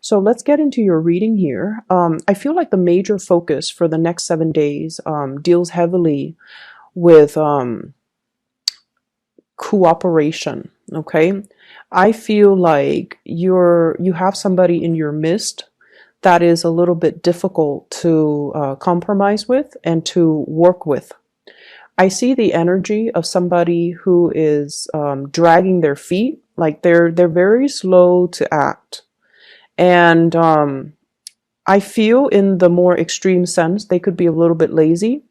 So let's get into your reading here. I feel like the major focus for the next 7 days deals heavily with cooperation. Okay, I feel like you have somebody in your midst that is a little bit difficult to compromise with and to work with. I see the energy of somebody who is dragging their feet, like they're very slow to act. And I feel in the more extreme sense, they could be a little bit lazy.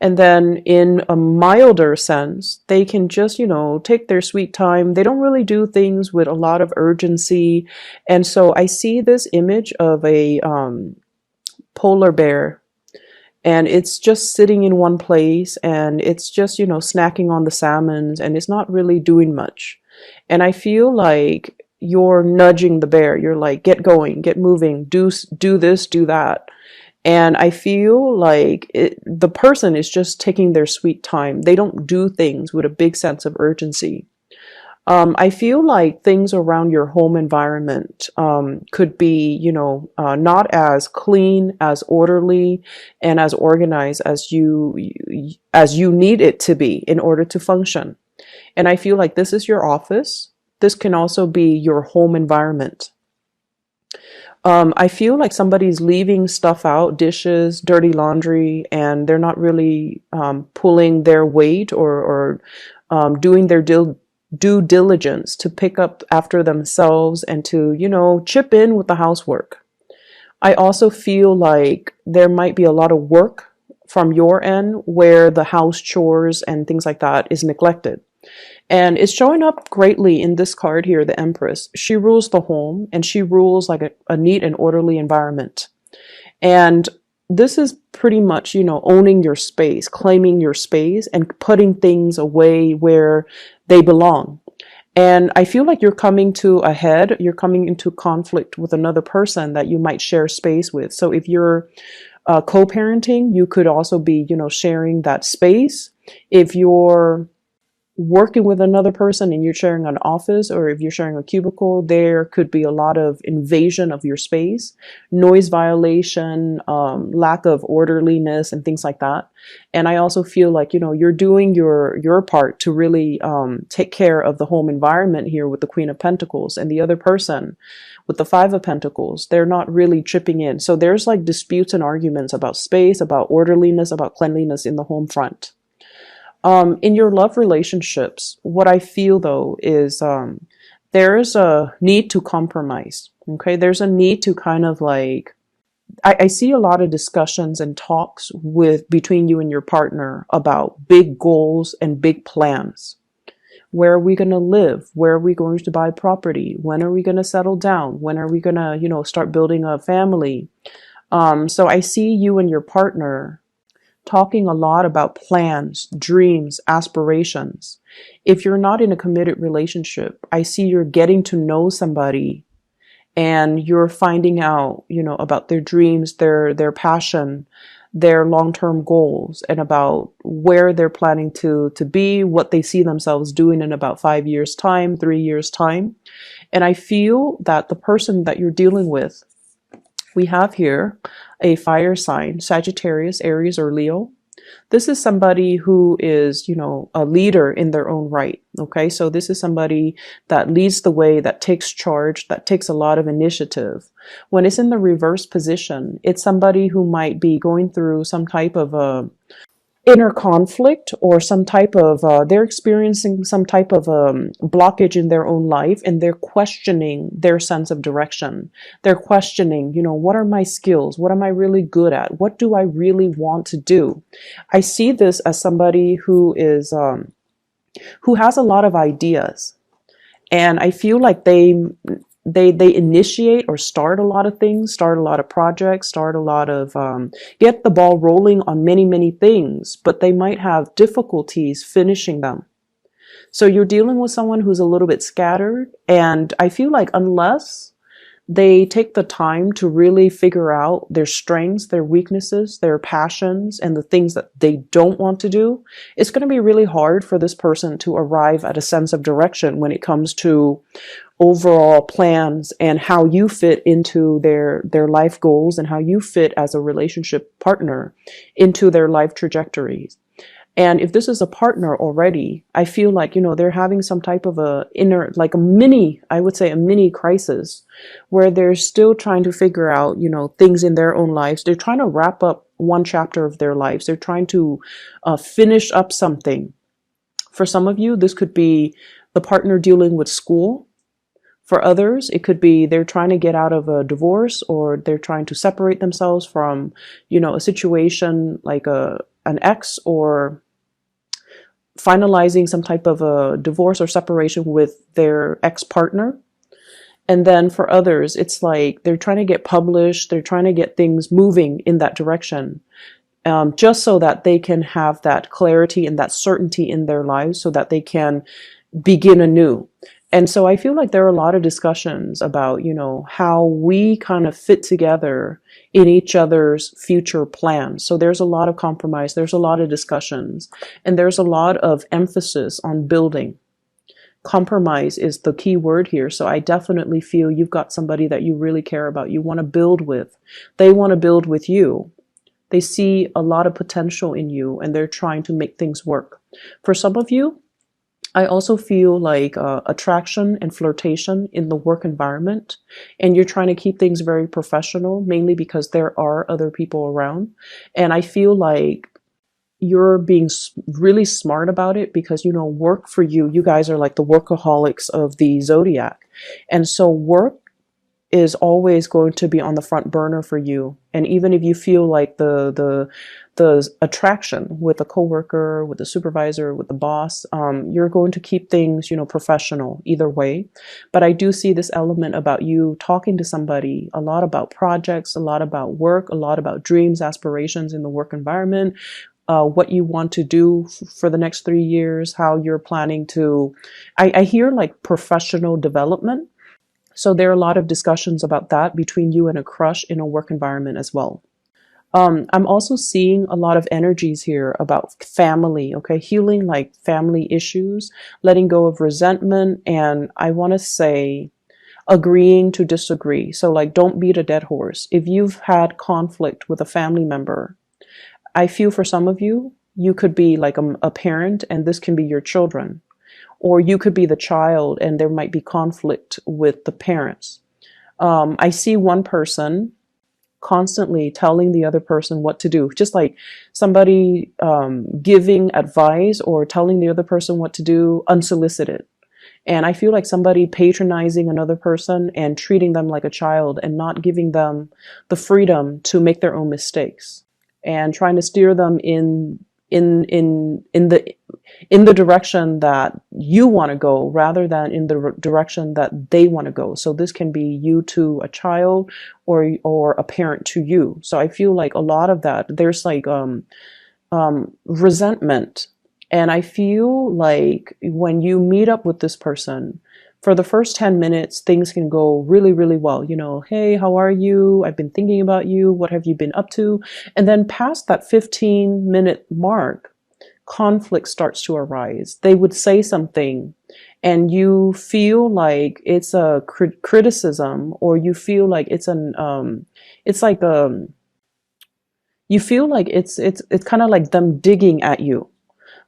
And then in a milder sense, they can just, take their sweet time. They don't really do things with a lot of urgency. And so I see this image of a polar bear, and it's just sitting in one place, and it's just, snacking on the salmons, and it's not really doing much. And I feel like you're nudging the bear. You're like, get going, get moving, do this, do that. And I feel like the person is just taking their sweet time. They don't do things with a big sense of urgency. I feel like things around your home environment could be, not as clean, as orderly, and as organized as you need it to be in order to function. And I feel like this is your office. This can also be your home environment. I feel like somebody's leaving stuff out, dishes, dirty laundry, and they're not really pulling their weight or doing their due diligence to pick up after themselves and to, chip in with the housework. I also feel like there might be a lot of work from your end where the house chores and things like that is neglected. And it's showing up greatly in this card here, the Empress. She rules the home, and she rules like a neat and orderly environment. And this is pretty much, owning your space, claiming your space, and putting things away where they belong. And I feel like you're coming to a head, you're coming into conflict with another person that you might share space with. So if you're co-parenting, you could also be, sharing that space. If you're working with another person and you're sharing an office, or if you're sharing a cubicle, there could be a lot of invasion of your space, noise violation, lack of orderliness, and things like that. And I also feel like, you're doing your part to really take care of the home environment here with the Queen of Pentacles, and the other person with the Five of Pentacles, they're not really chipping in. So there's like disputes and arguments about space, about orderliness, about cleanliness in the home front. In your love relationships, what I feel though is there's a need to compromise. Okay, there's a need to kind of like, I see a lot of discussions and talks between you and your partner about big goals and big plans. Where are we going to live? Where are we going to buy property? When are we going to settle down? When are we going to, start building a family? So I see you and your partner talking a lot about plans, dreams, aspirations. If you're not in a committed relationship, I see you're getting to know somebody and you're finding out, about their dreams, their passion, their long-term goals, and about where they're planning to be, what they see themselves doing in about 5 years' time, 3 years' time. And I feel that the person that you're dealing with, we have here a fire sign, Sagittarius, Aries, or Leo. This is somebody who is, a leader in their own right. Okay, so this is somebody that leads the way, that takes charge, that takes a lot of initiative. When it's in the reverse position, it's somebody who might be going through some type of inner conflict, or some type of they're experiencing some type of blockage in their own life, and they're questioning their sense of direction. They're questioning, what are my skills? What am I really good at? What do I really want to do? I see this as somebody who is who has a lot of ideas, and I feel like they initiate or start a lot of things, start a lot of projects, start a lot of, get the ball rolling on many, many things, but they might have difficulties finishing them. So you're dealing with someone who's a little bit scattered. And I feel like unless They take the time to really figure out their strengths, their weaknesses, their passions, and the things that they don't want to do. It's going to be really hard for this person to arrive at a sense of direction when it comes to overall plans and how you fit into their life goals and how you fit as a relationship partner into their life trajectories. And if this is a partner already, I feel like, they're having some type of a inner, like a mini, I would say a mini crisis where they're still trying to figure out, things in their own lives. They're trying to wrap up one chapter of their lives. They're trying to finish up something. For some of you, this could be the partner dealing with school. For others, it could be they're trying to get out of a divorce, or they're trying to separate themselves from, a situation like an ex, or finalizing some type of a divorce or separation with their ex-partner. And then for others, it's like they're trying to get published, they're trying to get things moving in that direction, just so that they can have that clarity and that certainty in their lives so that they can begin anew. And so I feel like there are a lot of discussions about, how we kind of fit together in each other's future plans. So there's a lot of compromise, there's a lot of discussions, and there's a lot of emphasis on building. Compromise is the key word here. So I definitely feel you've got somebody that you really care about, you want to build with. They want to build with you. They see a lot of potential in you, and they're trying to make things work. For some of you, I also feel like attraction and flirtation in the work environment, and you're trying to keep things very professional, mainly because there are other people around. And I feel like you're being really smart about it because, work for you, you guys are like the workaholics of the zodiac. And so work is always going to be on the front burner for you. And even if you feel like the attraction with a coworker, with a supervisor, with the boss, you're going to keep things, professional either way. But I do see this element about you talking to somebody a lot about projects, a lot about work, a lot about dreams, aspirations in the work environment, what you want to do for the next 3 years, how you're planning to, I hear like professional development. So there are a lot of discussions about that between you and a crush in a work environment as well. I'm also seeing a lot of energies here about family, okay? Healing like family issues, letting go of resentment, and I want to say agreeing to disagree. So like, don't beat a dead horse. If you've had conflict with a family member, I feel for some of you, you could be like a parent, and this can be your children. Or you could be the child and there might be conflict with the parents. I see one person constantly telling the other person what to do, just like somebody giving advice or telling the other person what to do unsolicited. And I feel like somebody patronizing another person and treating them like a child and not giving them the freedom to make their own mistakes and trying to steer them in the direction that you want to go rather than in the direction that they want to go. So this can be you to a child or a parent to you. So I feel like a lot of that, there's like resentment. And I feel like when you meet up with this person, for the first 10 minutes, things can go really, really well. Hey, how are you? I've been thinking about you. What have you been up to? And then past that 15-minute mark, conflict starts to arise. They would say something and you feel like it's a criticism, or you feel like it's you feel like it's kind of like them digging at you.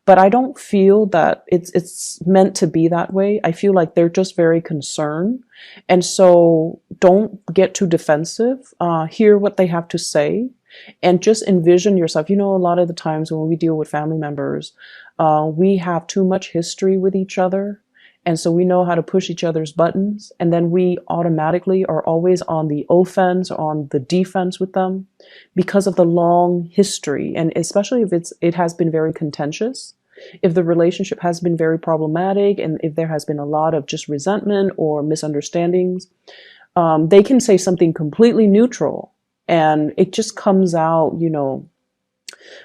But I don't feel that it's meant to be that way. I feel like they're just very concerned. And so don't get too defensive. Hear what they have to say and just envision yourself. A lot of the times when we deal with family members, we have too much history with each other. And so we know how to push each other's buttons. And then we automatically are always on the offense or on the defense with them because of the long history. And especially if it has been very contentious, if the relationship has been very problematic, and if there has been a lot of just resentment or misunderstandings, they can say something completely neutral and it just comes out,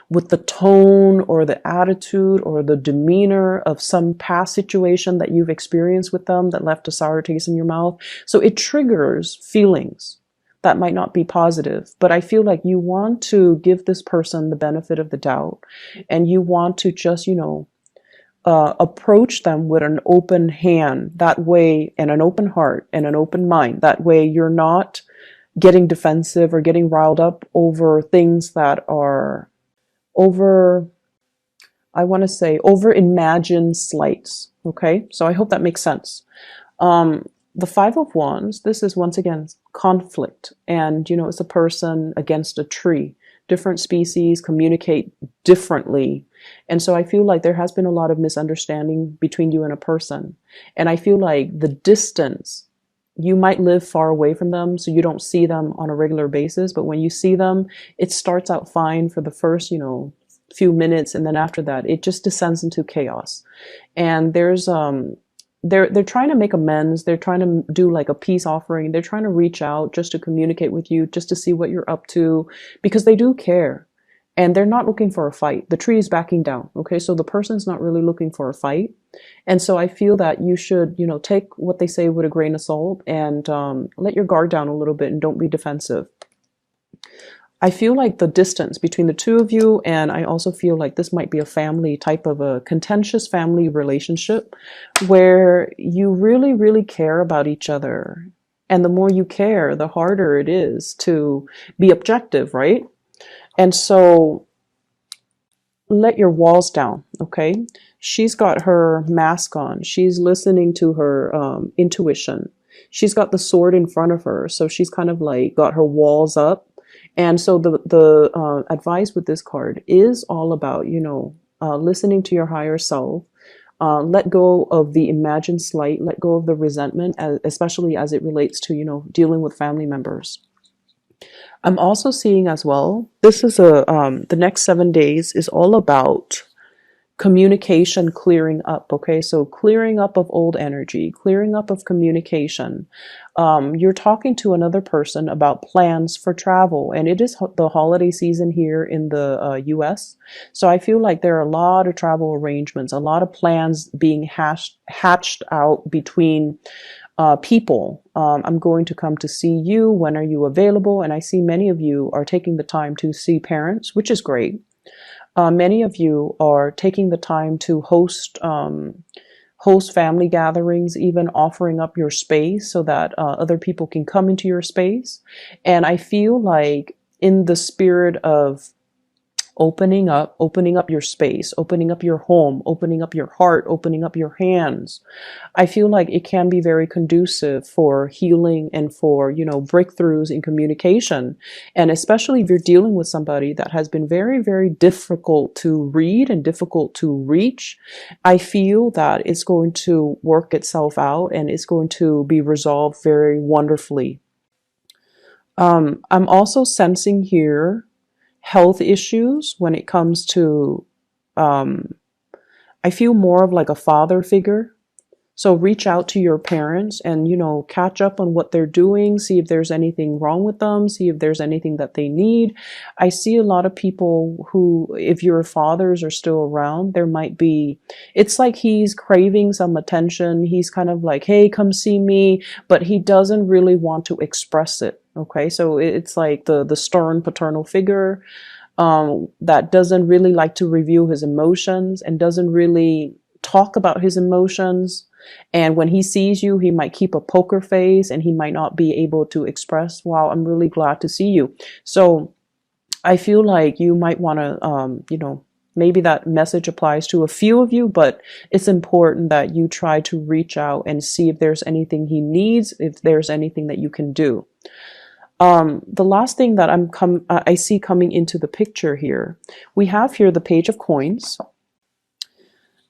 with the tone or the attitude or the demeanor of some past situation that you've experienced with them that left a sour taste in your mouth. So it triggers feelings that might not be positive, but I feel like you want to give this person the benefit of the doubt, and you want to just, approach them with an open hand that way, and an open heart and an open mind. That way you're not getting defensive or getting riled up over things that are over, I want to say, over imagined slights. Okay, so I hope that makes sense. The Five of Wands, this is once again conflict, and it's a person against a tree. Different species communicate differently, and so I feel like there has been a lot of misunderstanding between you and a person, and I feel like the distance, you might live far away from them, so you don't see them on a regular basis, but when you see them, it starts out fine for the first, few minutes, and then after that, it just descends into chaos. And there's they're trying to make amends. They're trying to do like a peace offering. They're trying to reach out just to communicate with you, just to see what you're up to, because they do care. And they're not looking for a fight. The tree is backing down. Okay, so the person's not really looking for a fight. And so I feel that you should, take what they say with a grain of salt, and let your guard down a little bit and don't be defensive. I feel like the distance between the two of you, and I also feel like this might be a family type of a contentious family relationship where you really, really care about each other. And the more you care, the harder it is to be objective, right? And so let your walls down, okay? She's got her mask on. She's listening to her intuition. She's got the sword in front of her. So she's kind of like got her walls up. And so the advice with this card is all about, listening to your higher self. Let go of the imagined slight, let go of the resentment, especially as it relates to, dealing with family members. I'm also seeing as well, this is the next 7 days is all about communication clearing up. Okay, so clearing up of old energy, clearing up of communication. You're talking to another person about plans for travel, and it is the holiday season here in the US. So I feel like there are a lot of travel arrangements, a lot of plans being hatched out between people. I'm going to come to see you. When are you available? And I see many of you are taking the time to see parents, which is great. Many of you are taking the time to host family gatherings, even offering up your space so that other people can come into your space. And I feel like in the spirit of opening up your space, opening up your home, opening up your heart, opening up your hands, I feel like it can be very conducive for healing and for, breakthroughs in communication. And especially if you're dealing with somebody that has been very, very difficult to read and difficult to reach, I feel that it's going to work itself out and it's going to be resolved very wonderfully. I'm also sensing here health issues when it comes to, I feel more of like a father figure. So reach out to your parents and, catch up on what they're doing, see if there's anything wrong with them, see if there's anything that they need. I see a lot of people who, if your fathers are still around, there might be, it's like he's craving some attention. He's kind of like, hey, come see me, but he doesn't really want to express it. Okay, so it's like the stern paternal figure that doesn't really like to reveal his emotions and doesn't really talk about his emotions. And when he sees you, he might keep a poker face and he might not be able to express, wow, I'm really glad to see you. So I feel like you might want to, maybe that message applies to a few of you, but it's important that you try to reach out and see if there's anything he needs, if there's anything that you can do. The last thing that I see coming into the picture here, we have here the Page of Coins.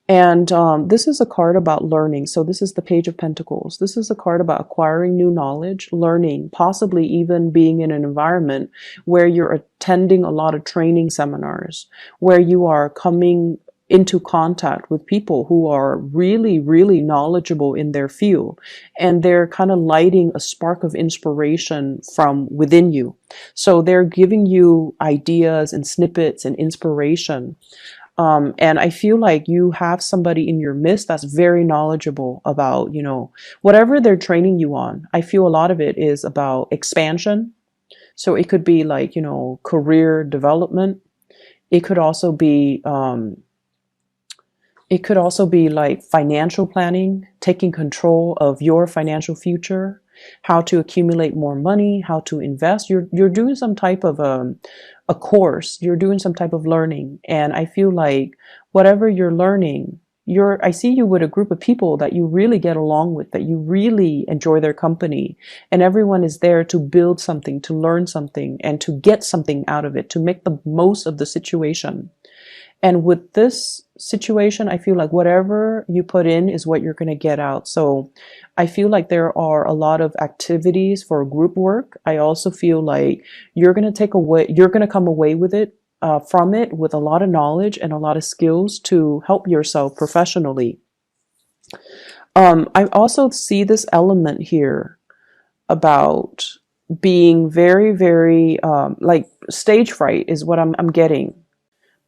And this is a card about learning. So this is the Page of Pentacles. This is a card about acquiring new knowledge, learning, possibly even being in an environment where you're attending a lot of training seminars, where you are coming into contact with people who are really, really knowledgeable in their field. And they're kind of lighting a spark of inspiration from within you. So they're giving you ideas and snippets and inspiration. And I feel like you have somebody in your midst that's very knowledgeable about, whatever they're training you on. I feel a lot of it is about expansion. So it could be like, career development. It could also be, like financial planning, taking control of your financial future, how to accumulate more money, how to invest. You're doing some type of a course. You're doing some type of learning, and I feel like whatever you're learning, I see you with a group of people that you really get along with, that you really enjoy their company, and everyone is there to build something, to learn something, and to get something out of it, to make the most of the situation. And with this situation, I feel like whatever you put in is what you're going to get out. So I feel like there are a lot of activities for group work. I also feel like you're going to come away with it, from it with a lot of knowledge and a lot of skills to help yourself professionally. I also see this element here about being very, very, like stage fright is what I'm getting.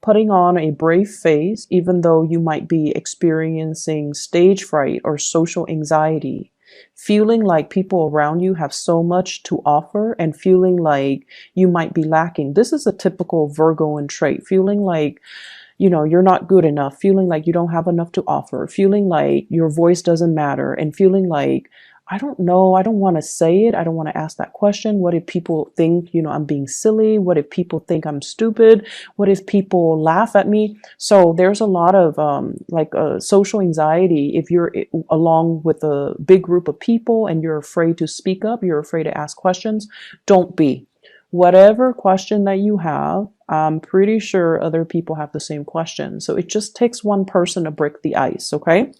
Putting on a brave face, even though you might be experiencing stage fright or social anxiety, feeling like people around you have so much to offer and feeling like you might be lacking. This is a typical Virgoan trait, feeling like you're not good enough, feeling like you don't have enough to offer, feeling like your voice doesn't matter, and feeling like, I don't know, I don't want to say it, I don't want to ask that question. What if people think, I'm being silly? What if people think I'm stupid? What if people laugh at me? So there's a lot of social anxiety if you're along with a big group of people and you're afraid to speak up, you're afraid to ask questions. Don't be. Whatever question that you have, I'm pretty sure other people have the same question. So it just takes one person to break the ice, okay?